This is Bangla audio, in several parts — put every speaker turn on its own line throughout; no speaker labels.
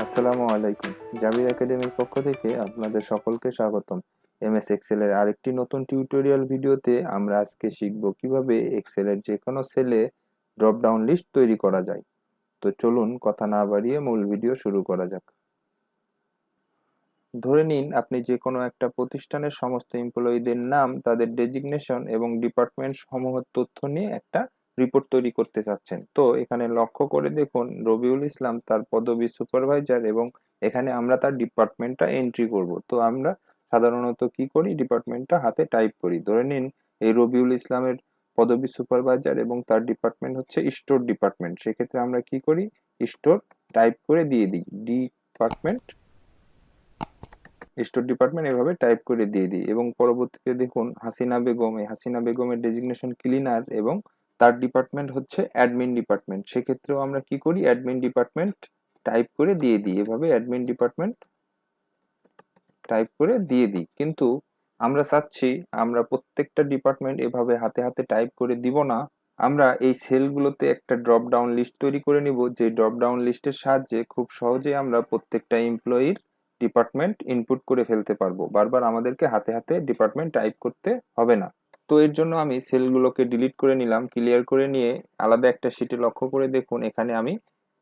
আসসালামু আলাইকুম। জাভিদ একাডেমির পক্ষ থেকে আপনাদের সকলকে স্বাগতম। এমএস এক্সেল এর আরেকটি নতুন টিউটোরিয়াল ভিডিওতে আমরা আজকে শিখব কিভাবে এক্সেল এর যে কোনো সেলে ড্রপ ডাউন লিস্ট তৈরি করা যায়। তো চলুন কথা না বাড়িয়ে মূল ভিডিও শুরু করা যাক। ধরে নিন আপনি যে কোনো একটা প্রতিষ্ঠানের সমস্ত এমপ্লয়ীদের নাম, তাদের ডেজিগনেশন এবং ডিপার্টমেন্ট সমূহের তথ্য নিয়ে একটা রিপোর্ট তৈরি করতে চাচ্ছেন। তো এখানে লক্ষ্য করে দেখুন রবিউল ইসলাম তার পদবি সুপারভাইজার এবং এখানে আমরা তার ডিপার্টমেন্টটা এন্ট্রি করব। তো আমরা সাধারণত কি করি, ডিপার্টমেন্টটা হাতে টাইপ করি। ধরে নিন এই রবিউল ইসলামের পদবি সুপারভাইজার এবং তার ডিপার্টমেন্ট হচ্ছে স্টোর ডিপার্টমেন্ট। সেক্ষেত্রে আমরা কি করি, স্টোর টাইপ করে দিয়ে দিই, ডিপার্টমেন্ট স্টোর ডিপার্টমেন্ট এভাবে টাইপ করে দিয়ে দিই। এবং পরবর্তীতে দেখুন হাসিনা বেগম, এই হাসিনা বেগমের ডেজিগনেশন ক্লিনার এবং তার ডিপার্টমেন্ট হচ্ছে অ্যাডমিন ডিপার্টমেন্ট। সেক্ষেত্রেও আমরা কি করি, অ্যাডমিন ডিপার্টমেন্ট টাইপ করে দিয়ে দিই, এভাবে অ্যাডমিন ডিপার্টমেন্ট টাইপ করে দিয়ে দিই। কিন্তু আমরা চাচ্ছি আমরা প্রত্যেকটা ডিপার্টমেন্ট এভাবে হাতে হাতে টাইপ করে দিব না, আমরা এই সেলগুলোতে একটা ড্রপ ডাউন লিস্ট তৈরি করে নিব, যে ড্রপ ডাউন লিস্টের সাহায্যে খুব সহজেই আমরা প্রত্যেকটা এমপ্লয়ির ডিপার্টমেন্ট ইনপুট করে ফেলতে পারবো। বারবার আমাদেরকে হাতে হাতে ডিপার্টমেন্ট টাইপ করতে হবে না। তো এর জন্য আমি সেলগুলোকে ডিলিট করে নিলাম, ক্লিয়ার করে নিয়ে আলাদা একটা শিটে লক্ষ্য করে দেখুন এখানে আমি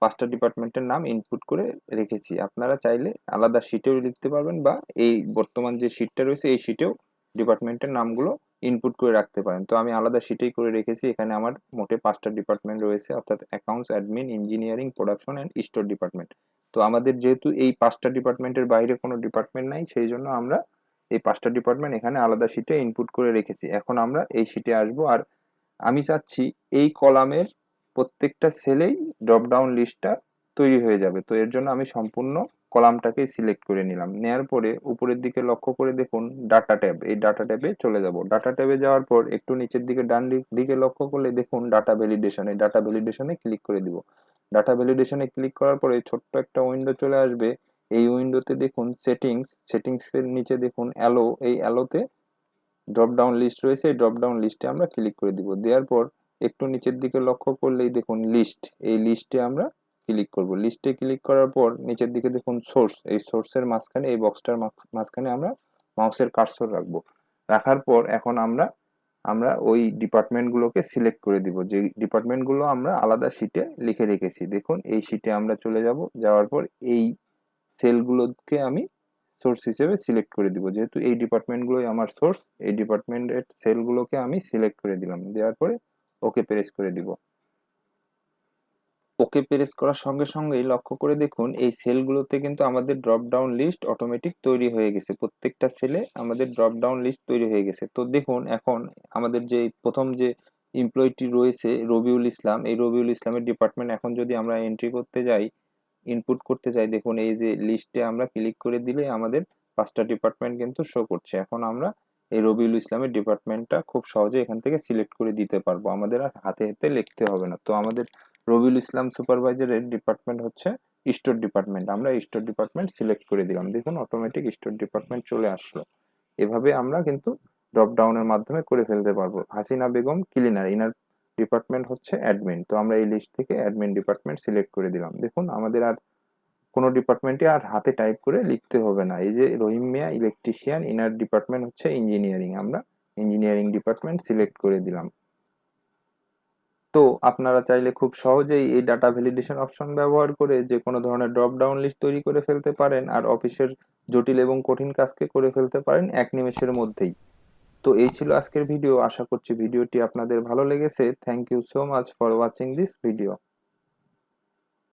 5টা ডিপার্টমেন্টের নাম ইনপুট করে রেখেছি। আপনারা চাইলে আলাদা শিটেও লিখতে পারবেন বা এই বর্তমান যে শিটটা রয়েছে এই শিটেও ডিপার্টমেন্টের নামগুলো ইনপুট করে রাখতে পারেন। তো আমি আলাদা শিটেই করে রেখেছি। এখানে আমার মোটে 5টা ডিপার্টমেন্ট রয়েছে, অর্থাৎ accounts, admin, engineering, production and store department. তো আমাদের যেহেতু এই 5টা ডিপার্টমেন্টের বাইরে কোনো ডিপার্টমেন্ট নাই, সেই জন্য আমরা এই 5টা ডিপার্টমেন্ট এখানে আলাদা শিটে ইনপুট করে রেখেছি। এখন আমরা এই শিটে আসবো, আর আমি চাচ্ছি এই কলামের প্রত্যেকটা সেলেই ড্রপ ডাউন লিস্টটা তৈরি হয়ে যাবে। তো এর জন্য আমি সম্পূর্ণ কলামটাকে সিলেক্ট করে নিলাম। নেয়ার পরে উপরের দিকে লক্ষ্য করে দেখুন ডাটা ট্যাব, এই ডাটা ট্যাবে চলে যাব। ডাটা ট্যাবে যাওয়ার পর একটু নিচের দিকে ডান দিকে লক্ষ্য করলে দেখুন ডাটা ভ্যালিডেশন, এই ডাটা ভ্যালিডেশনে ক্লিক করে দিব। ডাটা ভ্যালিডেশনে ক্লিক করার পরে ছোট্ট একটা উইন্ডো চলে আসবে। এই উইন্ডোতে দেখুন সেটিংসের নিচে দেখুন অ্যালো, এই অ্যালোতে ড্রপ ডাউন লিস্ট রয়েছে, এই ড্রপ ডাউন লিস্টে আমরা ক্লিক করে দিব। দেওয়ার পর একটু নিচের দিকে লক্ষ্য করলেই দেখুন লিস্ট, এই লিস্টে আমরা ক্লিক করব। লিস্টে ক্লিক করার পর নিচের দিকে দেখুন সোর্স, এই সোর্সের মাঝখানে এই বক্সটার মাঝখানে আমরা মাউসের কার্সর রাখবো। রাখার পর এখন আমরা আমরা ওই ডিপার্টমেন্টগুলোকে সিলেক্ট করে দিব, যে ডিপার্টমেন্টগুলো আমরা আলাদা শিটে লিখে রেখেছি। দেখুন এই শিটে আমরা চলে যাব, যাওয়ার পর এই সেলগুলোকে আমি সোর্স হিসেবে সিলেক্ট করে দিব। যেহেতু এই ডিপার্টমেন্টগুলোই আমার সোর্স, এই ডিপার্টমেন্টের সেলগুলোকে আমি সিলেক্ট করে দিলাম। দেওয়ার পরে ওকে প্রেস করে দিব। ওকে প্রেস করার সঙ্গে সঙ্গেই লক্ষ্য করে দেখুন এই সেলগুলোতে কিন্তু আমাদের ড্রপ ডাউন লিস্ট অটোমেটিক তৈরি হয়ে গেছে। প্রত্যেকটা সেলে আমাদের ড্রপ ডাউন লিস্ট তৈরি হয়ে গেছে। তো দেখুন এখন আমাদের যে প্রথম যে এমপ্লয়িটি রয়েছে রবিউল ইসলাম, এই রবিউল ইসলামের ডিপার্টমেন্ট এখন যদি আমরা এন্ট্রি করতে যাই, ইনপুট করতে চাই, দেখুন এই যে লিস্টে আমরা ক্লিক করে দিলে আমাদের 5টা ডিপার্টমেন্ট কিন্তু শো করছে। এখন আমরা এই রবিউল ইসলামের ডিপার্টমেন্টটা খুব সহজে এখান থেকে সিলেক্ট করে দিতে পারবো, আমাদের আর হাতে হাতে লিখতে হবে না। তো আমাদের রবিউল ইসলাম সুপারভাইজারের ডিপার্টমেন্ট হচ্ছে স্টোর ডিপার্টমেন্ট, আমরা স্টোর ডিপার্টমেন্ট সিলেক্ট করে দিলাম। দেখুন অটোমেটিক স্টোর ডিপার্টমেন্ট চলে আসলো। এভাবে আমরা কিন্তু ড্রপ ডাউনের মাধ্যমে করে ফেলতে পারবো। Hasina Begum cleaner, inner department হচ্ছে অ্যাডমিন। তো আমরা এই লিস্ট থেকে অ্যাডমিন ডিপার্টমেন্ট সিলেক্ট করে দিলাম। দেখুন আমাদের আর কোনো ডিপার্টমেন্টে আর হাতে টাইপ করে লিখতে হবে না। এই যে রহিম মিয়া ইলেকট্রিশিয়ান, ইনার ডিপার্টমেন্ট হচ্ছে ইঞ্জিনিয়ারিং, আমরা ইঞ্জিনিয়ারিং ডিপার্টমেন্ট সিলেক্ট করে দিলাম। তো আপনারা চাইলে খুব সহজেই এই ডাটা ভ্যালিডেশন অপশন ব্যবহার করে যে কোনো ধরনের ড্রপ ডাউন লিস্ট তৈরি করে ফেলতে পারেন, আর অফিসের জটিল এবং কঠিন কাজকে করে ফেলতে পারেন এক নিমেষের মধ্যেই। তো এই ছিল আজকের ভিডিও। আশা করছি ভিডিওটি আপনাদের ভালো লেগেছে। Thank you so much for watching this video.